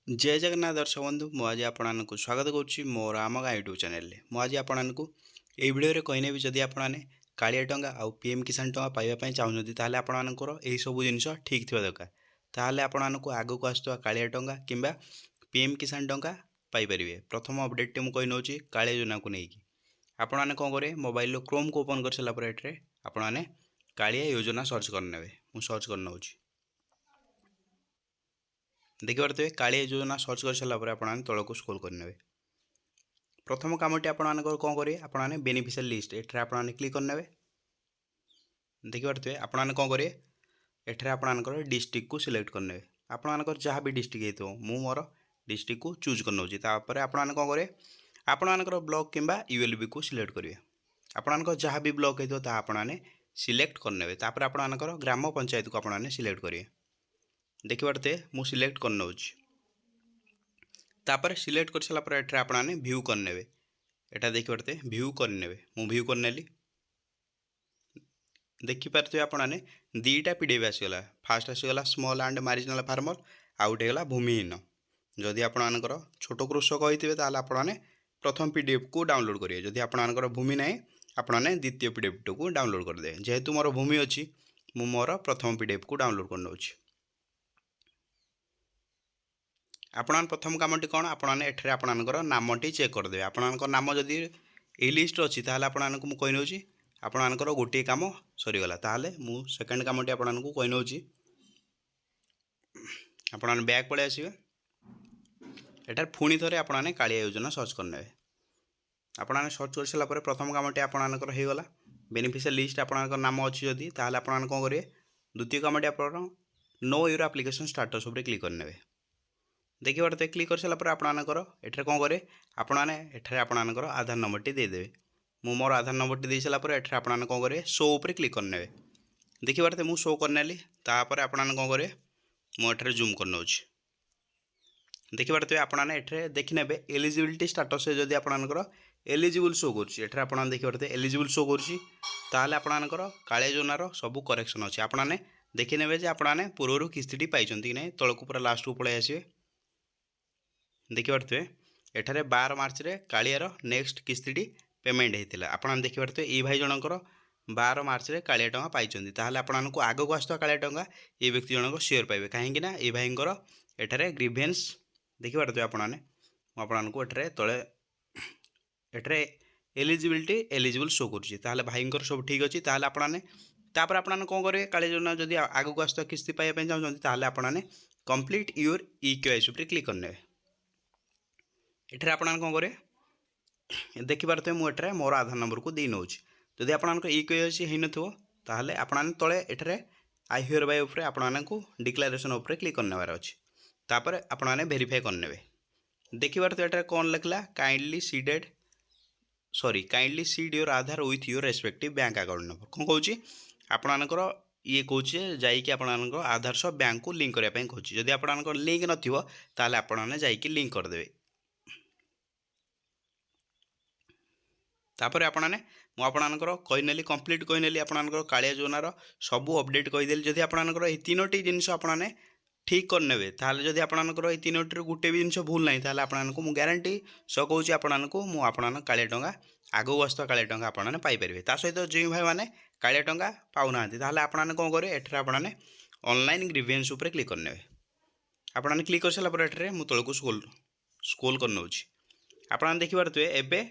जय जगन्नाथ दर्शक बंधु मुझे आपको स्वागत करुच्ची मोर आम गाँ यूट्यूब चैनल मुझे आपको ये भिडियो कहने भी जदि आपने कालिया टंगा आउ पीएम किसान टंगा पाइबा चाहते ताल आपंकर यही सब जिन ठीक थी दरकार ताहले आपको आग को आसुवा कालिया टंगा कि पीएम किसान टंका पाइपर। प्रथम अपडेट मुझे कही नौची कालिया योजना को लेकिन आपने कौन करेंगे मोबाइल क्रोम को ओपन कर सारापर ये आपने कालिया योजना सर्च करने मुझे सर्च कर नौ देखिए कालिया योजना सर्च कर सारापर आपने तौक को स्क्रॉल करने प्रथम कमटी आपंकर कौन करेंगे आपने बेनिफिशियल लिस्ट एठार आपने क्लिक करने देखिए आपने कौन करेंगे एठार आपंकर डिस्ट्रिक्ट को सिलेक्ट करने आपंकर जहाँ भी डिस्ट्रिक्ट हो मोर डिस्ट्रिक्ट को चूज कर नौची आपने कौन करेंगे आपंकर ब्लॉक किंबा यूएलबी को सिलेक्ट करेंगे आपंकर जहाँ भी ब्लॉक होता आपने सिलेक्ट करने आपंकर ग्राम पंचायत को आपने सिलेक्ट करेंगे देखिए मुझे सिलेक्ट कर नौची तापर सिलेक्ट कर सारापर एठार आपने व्यू करने एटा देखिए व्यू करने मु व्यू करनेली देखिपारे आपने दीटा पीडीएफ आसीगला फास्ट आसीगला स्मॉल एंड मार्जिनल फार्मर आउटेगला भूमिहीन जदि आपंकर छोट कृषक होते आपने प्रथम पीडीएफ को डाउनलोड करेंगे जदि आपंकर भूमि ना आपने द्वितीय पीडीएफ को डाउनलोड करदे जेहेतु मोर भूमि अच्छी मु मोर प्रथम पीडीएफ को डाउनलोड कर नौची आपन प्रथम कमटी कौन आपने एठारे आपंकर नामटी चेक करदे आपंकर नाम जदि ये लिस्ट अच्छी ताल आपको मुझे कही नौची आपंकर गोटे कम सरीगला ताहले मु सेकेंड कमटी आपको कही नौची आपने बैक पलि आसवे एटार पुणी थे आपने कालिया योजना सर्च करने आपने सर्च कर सारापर प्रथम कमटी आपंकर होगला बेनिफिशियल लिस्ट आपंकर नाम अच्छी जदि ताहले आपने कौन करेंगे द्वितीय कमटी आप नो योर एप्लिकेशन स्टाटस उपर क्लिक करने देखिए क्लिक कर सारापर आपंकर एठार कौन करेंगे आपने एठारे आपंकर आधार नंबर टी देदेवे मु मोर आधार नंबर टी दे सारापर एठारे आपने कौन करेंगे शो उपर क्लिक करने देखिए मुझे शो करनेली तापर आपने कौन करेंगे मुझे जूम कर नौची देखिए आपने एठारे देखने एलिजिबिलिटी स्टाटस जदि आपंकर एलिजिबल शो कर आपने देखिए एलिजिबल शो कर आपंकर कालिया योजनार सब करेक्शन अच्छे आपने देखने जे आपने पूर्व किस्ती पाई कि ना तौक पूरा लास्ट को पलि आसवे देखिए एठारे 12 मार्च रे कालियार नेक्स्ट किस्ती पेमेंट होता आपने देखिए ये भाई जनकर 12 मार्च रे कालिया टंका पाई ताहले आपको आग को आसुवा कालिया टंका ये व्यक्ति जनक सियोर पाइबे कहीं ये भाईंकर एठारे ग्रीवेन्स देखिए आपने आपको एठारे तले एठारे एलिजिबिलिटी एलिजिबल शो कर भाईंकर सब ठीक अच्छी ताहले आपने तापर आपने कौन करेंगे कालिया योजना जदि आग को आसुवा किस्ती पाइबा चाहते ताहले आपने कंप्लीट योर इक्यूआईसी उपर क्लिक करने एठारे आपने कौन करेंगे देखिए मुझे मोर आधार नंबर को दे नौची जदि आपंकर इक्यूआईसी हो नाले आपने तले एठारे आई हियर बाय उपर आपको डिक्लेरेशन उपर क्लिक करने अच्छी तापर आपने वेरीफाई करने देखिए एठारे कौन लिखला kindly seed your Aadhaar with your respective bank account number कौन कौची आपंकर ये कहे जाइए आपंकर आधार सह बैंक को लिंक करने कहूँ जदि आपंकर लिंक नथिबो ताले आपने जाइए लिंक करदे तापर आपने मुझे कहीनेली कंप्लीट कहीनेली आपंकर कालिया योजनार सबू अपडेट कहीदेली जदि आपंकर ये तीनोटी जिनस आपने ठीक करने ताहले जदि आपंकर ये तीनोटी गोटे भी जिन भूल ना ताहले आपको मुझे ग्यारंटी सह कहूँ आपको मुझे कालिया टंका आगू आसुवा कालिया टंका आपने पाइपर ता सहित जो भाई मैंने कालिया टंका पाऊना ताहले आपने कौन करेंगे एठारे आपने ऑनलाइन ग्रीवेन्स उपर क्लिक करने आपने क्लिक कर सारापर एठारे मु तौक स्क्रॉल कर नौची आपने देखिए एबे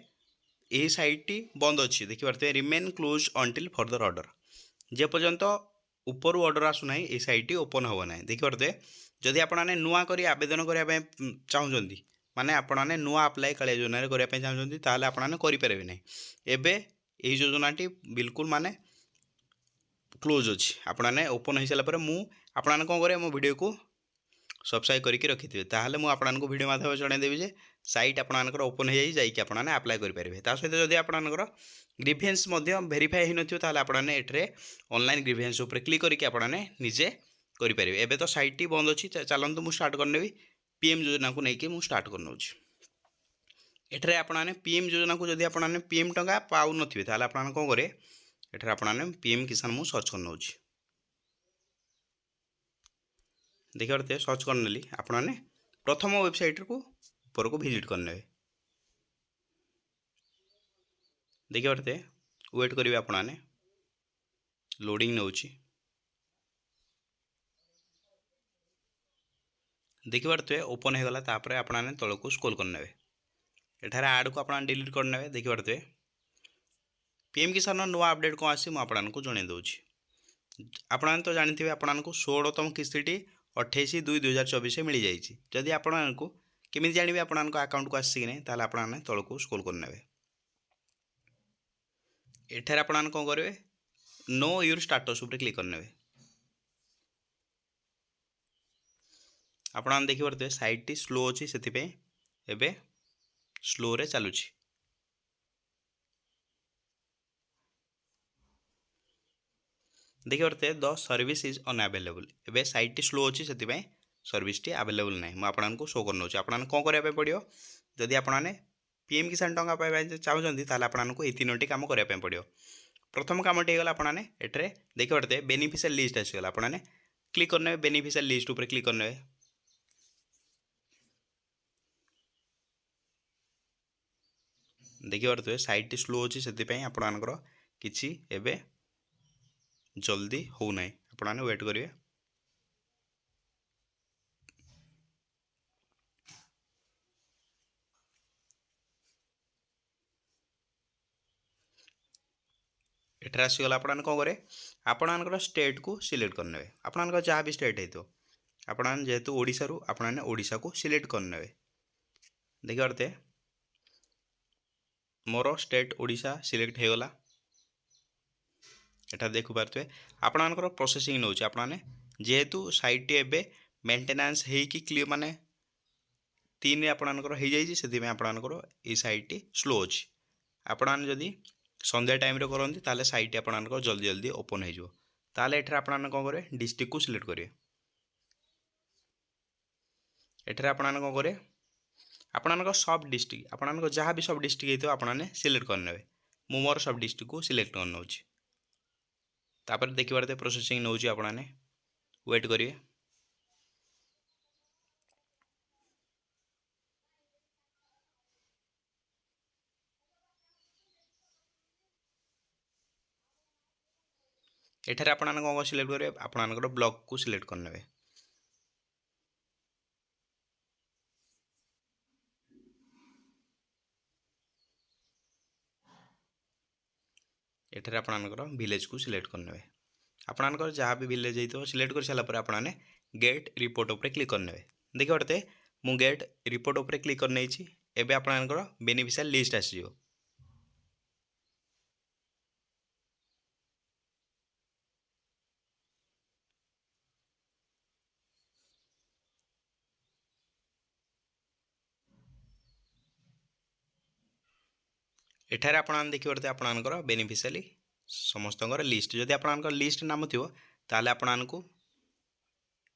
यही साइटटी बंद अच्छी देखिए remain close until further order जे पर्यंत ऊपर ऑर्डर आसुना ये साइटटी ओपन हो ना देखिए जदि आपने नुआ कर आवेदन करने चाहते माने आपने नुआ अप्लाई कालिया योजना करने चाहते ताहले आपने करें ना एबे यही योजनाटी बिल्कुल माने क्लोज अच्छी आपने ओपन हो सारापर आपने कौन करें मो वीडियो को सब्सक्राइब करके रखिथे ताहले मु आपको वीडियो माध्यम जनईदेवी जे साइट आपंकर ओपन हो जाइए आपने आप्लाय करेंगे ता सहित जदि आपंकर ग्रीवेन्स वेरीफाई हो नाले आपने एठारे ऑनलाइन ग्रीवेन्स उपर क्लिक करके आपने निजे करेंगे एबे तो साइटटी बंद अच्छी चलते मुझे स्टार्ट करनेबी पीएम योजना को लेकिन मुझे स्टार्ट कर नौची एठारे आपने पीएम योजना को जदि आपने पीएम टंका पाऊ नथिबे ताहले आपने कौन करेंगे एठारे आपने पीएम किसान मुझे सर्च कर नौची देखिए सर्च करनेली आपने प्रथम वेबसाइट को ऊपर को विजिट करने देखिए पारते वेट करेंगे आपने लोडिंग नौ देखिए पारते ओपन हो गला तापर आपने तल को स्क्रॉल करने एठार आड को आप डिलीट करने देखिए पारते पीएम किसान नुआ अपडेट कौन आसी मुझे जन दूसरी आपने तो जानते आपको 16तम किस्ती 28/2/2024 मिल जाएगी जदि आपको केमी जानवे आप अकाउंट को आसी कि ताल आपने तल को स्क्रॉल करने एठार आपने कौन करेंगे नो योर स्टाटस उपर क्लिक करने आपने देखिए पारे साइट टी स्लो अच्छी से एवं स्लो रे चलुची देखिए पारे द सर्विस इज अनअवेलेबल एवं साइट टी स्लो अच्छी से सर्विस टी अवेलेबल ना मुझे आपको शो करना आपने कौन करने पड़ो जदि आपने पीएम किसान टंका पाइबा चाहते आपको ये 3टी कम करने पड़ो प्रथम कमटी होगा आपने एटे देखिए पारे बेनिफिशियल लिस्ट आसीगला आपने क्लिक करने बेनिफिशियल लिस्ट उपर क्लिक करने देखिए पारे साइट टी स्लो अच्छी से आपणकर किसी एवं जल्दी हो ना आपने वेट करेंगे एठार आसीगला आपने कौन करेंगे आपणकर स्टेट को सिलेक्ट करने आपणकर जहाँ भी स्टेट हो आपने जेहेतु ओडिशा रु आपने ओडिशा को सिलेक्ट करने देखिए पारे मोर स्टेट ओडिशा सिलेक्ट हो गला एटा देखु पारे आपणकर प्रोसेसिंग नौ आपने जेहेतु साइट टी एबे मेंटेनेंस है कि क्लियर माने 3 आपणकर हो जाइए से आपणकर ये साइट टी स्लो अच्छी आपने जदि संध्या टाइम रे करती ताले साइट आपणकर जल्दी जल्दी ओपन हो ताले एठार आपने कौन करेंगे डिस्ट्रिक्ट को सिलेक्ट करेंगे एठार आपने कौन करेंगे आपणकर सब डिस्ट्रिक्ट आपणकर जहाँ भी सब डिस्ट्रिक्ट होते आपने सिलेक्ट करने मु मोर सब डिस्ट्रिक्ट को सिलेक्ट कर नौ तापर देखिए पारे प्रोसेसिंग नौ आपने वेट करेंगे एठार आपने कौन सिलेक्ट करेंगे आपणकर ब्लॉक को सिलेक्ट करने एठार आपणकर विलेज को सिलेक्ट करने आपणकर जहाँ भी विलेज हो सिलेक्ट कर सारापर आपने गेट रिपोर्ट उपर क्लिक करने देखिए पारे मु गेट रिपोर्ट उपर क्लिक करने एवं आपणकर बेनिफिशियल लिस्ट आसो एठार आपने देखिए पारे आपणकर बेनिफिशियली समस्त लिस्ट जदि आपणकर लिस्ट नाम थो ताले आपको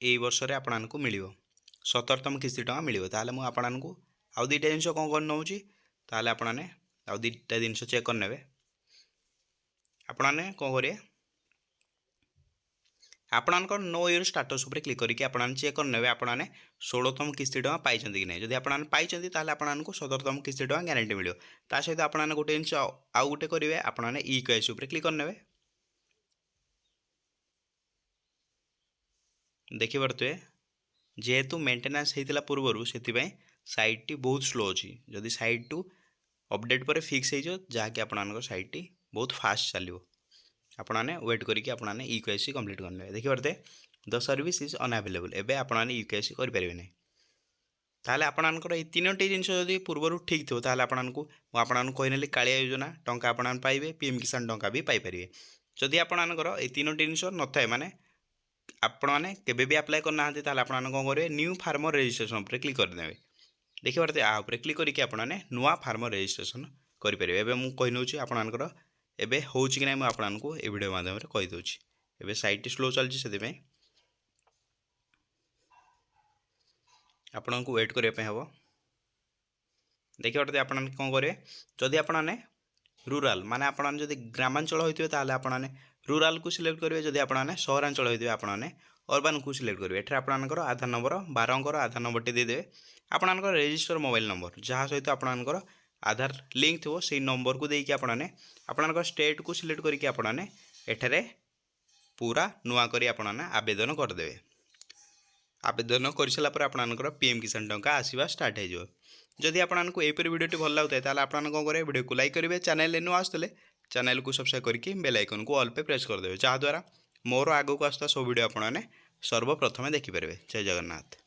यही वर्ष में आपको मिल 17तम किस्ती टका मिल ताले मुझे आपको आउ दुटा जिन कौन कर नौ ताले आपने आउ दुटा जिन चेक करने आपने कौन करेंगे आपणकर नो इयर स्टाटस उपर क्लिक करके आपने चेक करने आपने 16तम किस्ती टका पाई कि नहीं जब आपने पाई आपको 17तम किस्ती टका ग्यारंटी मिले ता सहित आपने गोटे जिन आउ गोटे करेंगे आपने ई केस उपर क्लिक करने देखिए पारे जेहेतु मेंटेनेंस होता पूर्वर से साइट टी बहुत स्लो अच्छी जदि साइट टू अपडेट पर फिक्स हो जहाँकि आपंकर साइट टी बहुत फास्ट चलो आपने वेट करके आपने ई केसी कंप्लीट करने देखिए पारे द सर्विस इज अनअवेलेबल एवं आपने ई केसी करेंगे ना ताले आपणकर ये 3टी जिन जब पूर्व ठीक थो आपको कहने कालिया योजना टंका आपने पाइबे पीएम किसान टंका भी पाइपर जदि आपणकर ये 3टी जिन न थाए माने आपने केबे भी अप्लाई करना आपने कौन करेंगे न्यू फार्मर रजिस्ट्रेशन पर क्लिक करदे देखिए पारे आउे क्लिक करके आपने नुआ फार्मर रजिस्ट्रेशन करेंगे एवं मुझे कही नौची आपणकर एबे हो कि ना आपको ये वीडियो माध्यम कहीदे एवं साइट स्लो चलती से आपन को वेट करने हम देखिए पारे आपने कौन करेंगे जदि आपने रूराल माने आपने जदि ग्रामांचल होते आपने रूराल को सिलेक्ट करेंगे जदि आपने सहरांचल होते आपने अर्बान को सिलेक्ट करेंगे एठे आपनकर आधार नंबर 12 अंकर आधार नंबर टी देदेवे आपनकर रेजिस्टर मोबाइल नंबर जहाँ सहित आपनकर आधार लिंक थो से नंबर को देकी आपनकर स्टेट को सिलेक्ट करके आपने एठारे पूरा नुआ करी आपने आवेदन करदेवे आवेदन कर सारा पर आपनकर पीएम किसान टंका आसवा स्टार्ट हो जदि आपको एपरी वीडियो भल लगुए ताल आप कौन करेंगे वीडियो को लाइक करेंगे चैनल नुआ आसते चैनल को सब्सक्राइब करके बेल आइकन को ऑल पे प्रेस करदेवे जहाँद्वारा मोर आगक आसता सब वीडियो आपने सर्वप्रथमें देखिपारे। जय जगन्नाथ।